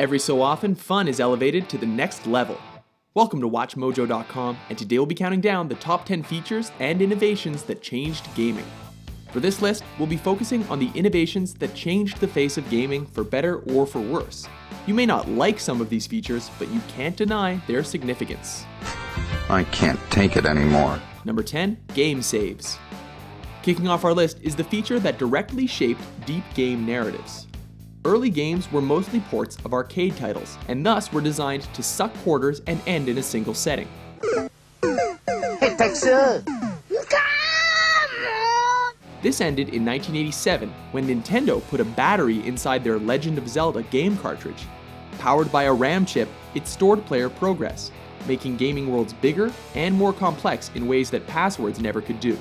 Every so often, fun is elevated to the next level. Welcome to WatchMojo.com, and today we'll be counting down the top 10 features and innovations that changed gaming. For this list, we'll be focusing on the innovations that changed the face of gaming for better or for worse. You may not like some of these features, but you can't deny their significance. I can't take it anymore. Number 10, game saves. Kicking off our list is the feature that directly shaped deep game narratives. Early games were mostly ports of arcade titles, and thus were designed to suck quarters and end in a single setting. Hey, Texas! This ended in 1987 when Nintendo put a battery inside their Legend of Zelda game cartridge. Powered by a RAM chip, it stored player progress, making gaming worlds bigger and more complex in ways that passwords never could do.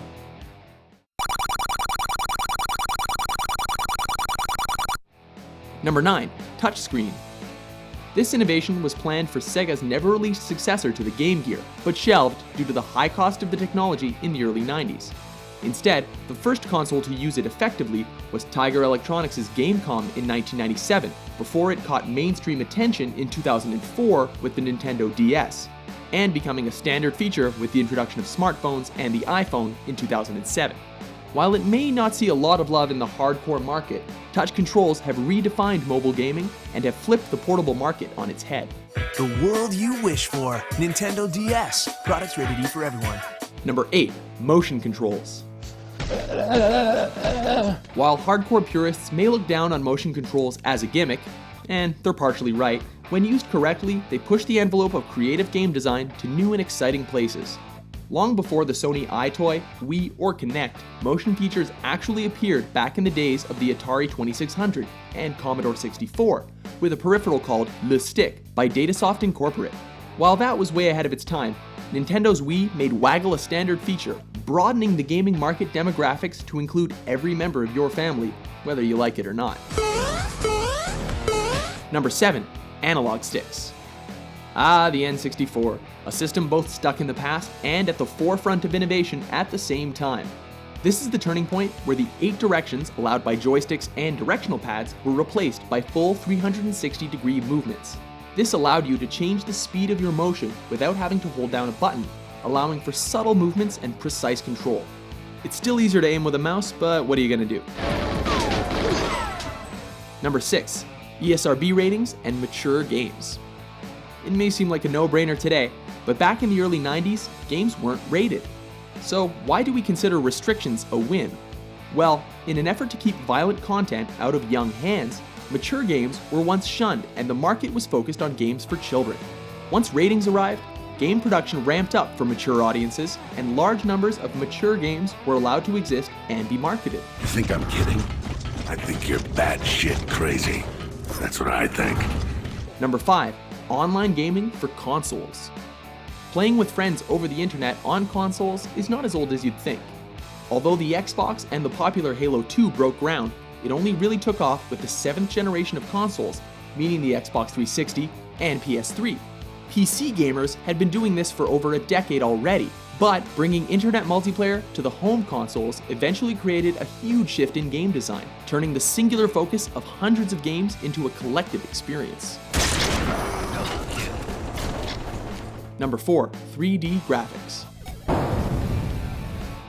Number 9, touchscreen. This innovation was planned for Sega's never-released successor to the Game Gear, but shelved due to the high cost of the technology in the early 90s. Instead, the first console to use it effectively was Tiger Electronics' Gamecom in 1997, before it caught mainstream attention in 2004 with the Nintendo DS, and becoming a standard feature with the introduction of smartphones and the iPhone in 2007. While it may not see a lot of love in the hardcore market, touch controls have redefined mobile gaming and have flipped the portable market on its head. The world you wish for. Nintendo DS. Products rated E for everyone. Number 8, motion controls. While hardcore purists may look down on motion controls as a gimmick, and they're partially right, when used correctly, they push the envelope of creative game design to new and exciting places. Long before the Sony iToy, Wii, or Kinect, motion features actually appeared back in the days of the Atari 2600 and Commodore 64, with a peripheral called Le Stick by Datasoft Incorporate. While that was way ahead of its time, Nintendo's Wii made Waggle a standard feature, broadening the gaming market demographics to include every member of your family, whether you like it or not. Number 7, analog sticks. The N64, a system both stuck in the past and at the forefront of innovation at the same time. This is the turning point where the 8 directions allowed by joysticks and directional pads were replaced by full 360-degree movements. This allowed you to change the speed of your motion without having to hold down a button, allowing for subtle movements and precise control. It's still easier to aim with a mouse, but what are you gonna do? Number 6, ESRB ratings and mature games. It may seem like a no-brainer today, but back in the early 90s, games weren't rated. So why do we consider restrictions a win? Well, in an effort to keep violent content out of young hands, mature games were once shunned and the market was focused on games for children. Once ratings arrived, game production ramped up for mature audiences, and large numbers of mature games were allowed to exist and be marketed. You think I'm kidding? I think you're batshit crazy. That's what I think. Number 5, online gaming for consoles. Playing with friends over the internet on consoles is not as old as you'd think. Although the Xbox and the popular Halo 2 broke ground, it only really took off with the 7th generation of consoles, meaning the Xbox 360 and PS3. PC gamers had been doing this for over a decade already, but bringing internet multiplayer to the home consoles eventually created a huge shift in game design, turning the singular focus of hundreds of games into a collective experience. Number 4, 3D graphics.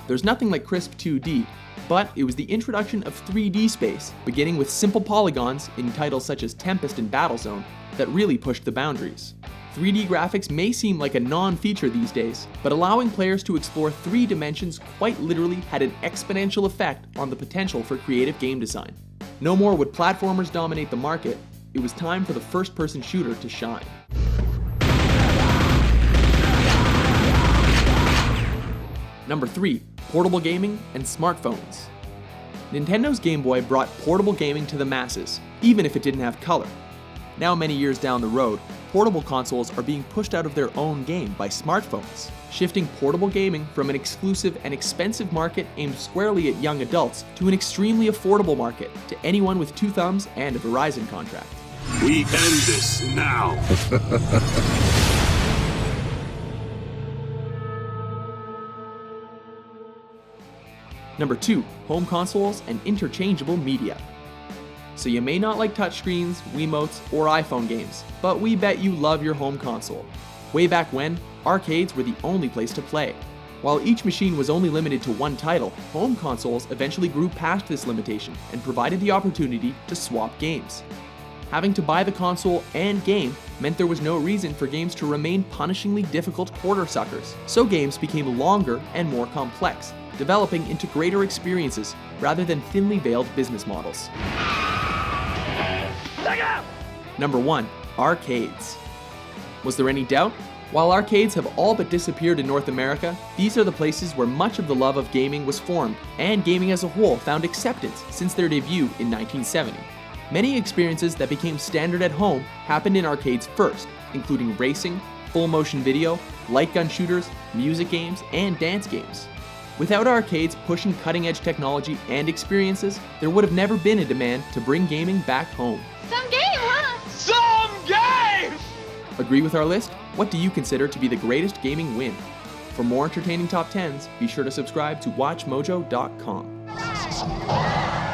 There's nothing like crisp 2D, but it was the introduction of 3D space, beginning with simple polygons in titles such as Tempest and Battlezone, that really pushed the boundaries. 3D graphics may seem like a non-feature these days, but allowing players to explore 3 dimensions quite literally had an exponential effect on the potential for creative game design. No more would platformers dominate the market, it was time for the first-person shooter to shine. Number 3, portable gaming and smartphones. Nintendo's Game Boy brought portable gaming to the masses, even if it didn't have color. Now many years down the road, portable consoles are being pushed out of their own game by smartphones, shifting portable gaming from an exclusive and expensive market aimed squarely at young adults to an extremely affordable market to anyone with 2 thumbs and a Verizon contract. We end this now. Number 2, home consoles and interchangeable media. So you may not like touchscreens, Wiimotes, or iPhone games, but we bet you love your home console. Way back when, arcades were the only place to play. While each machine was only limited to one title, home consoles eventually grew past this limitation and provided the opportunity to swap games. Having to buy the console and game meant there was no reason for games to remain punishingly difficult quarter suckers, so games became longer and more complex, developing into greater experiences rather than thinly veiled business models. Number 1. Arcades. Was there any doubt? While arcades have all but disappeared in North America, these are the places where much of the love of gaming was formed, and gaming as a whole found acceptance since their debut in 1970. Many experiences that became standard at home happened in arcades first, including racing, full motion video, light gun shooters, music games, and dance games. Without arcades pushing cutting-edge technology and experiences, there would have never been a demand to bring gaming back home. Some game, huh? Some game! Agree with our list? What do you consider to be the greatest gaming win? For more entertaining top 10s, be sure to subscribe to WatchMojo.com.